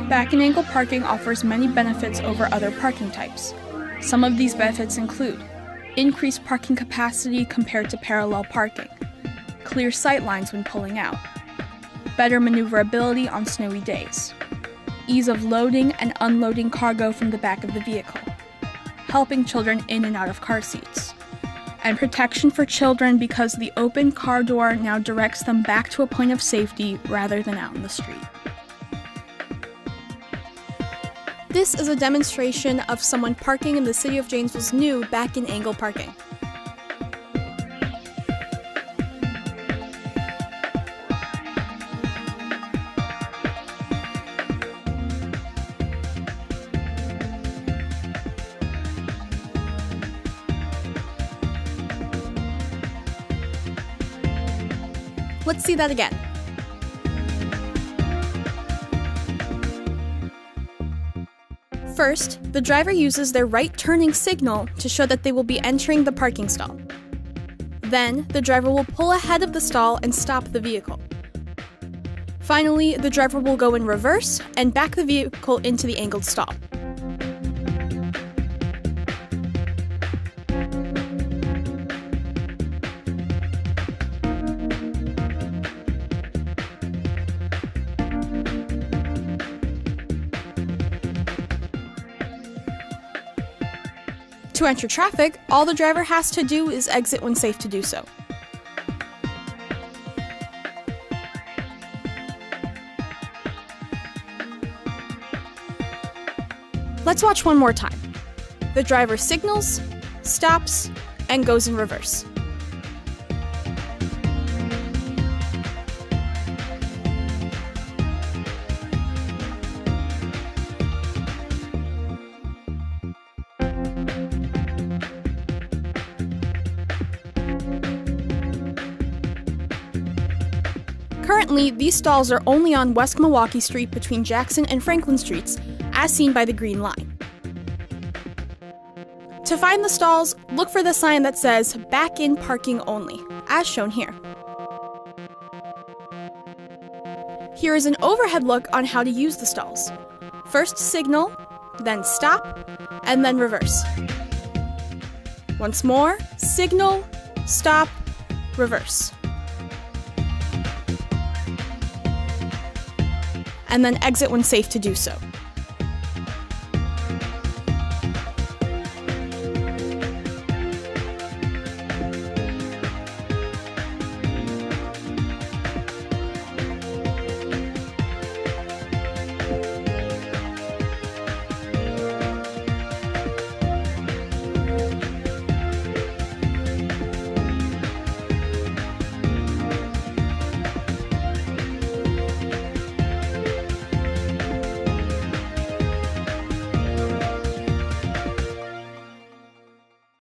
Back-and-angle parking offers many benefits over other parking types. Some of these benefits include increased parking capacity compared to parallel parking, clear sight lines when pulling out, better maneuverability on snowy days, ease of loading and unloading cargo from the back of the vehicle, helping children in and out of car seats, and protection for children because the open car door now directs them back to a point of safety rather than out in the street. This is a demonstration of someone parking in the City of Janesville's new back-and-angle parking. Let's see that again. First, the driver uses their right turning signal to show that they will be entering the parking stall. Then, the driver will pull ahead of the stall and stop the vehicle. Finally, the driver will go in reverse and back the vehicle into the angled stall. To enter traffic, all the driver has to do is exit when safe to do so. Let's watch one more time. The driver signals, stops, and goes in reverse. Currently, these stalls are only on West Milwaukee Street between Jackson and Franklin Streets, as seen by the green line. To find the stalls, look for the sign that says "Back-in Parking Only," as shown here. Here is an overhead look on how to use the stalls. First signal, then stop, and then reverse. Once more, signal, stop, reverse. And then exit when safe to do so.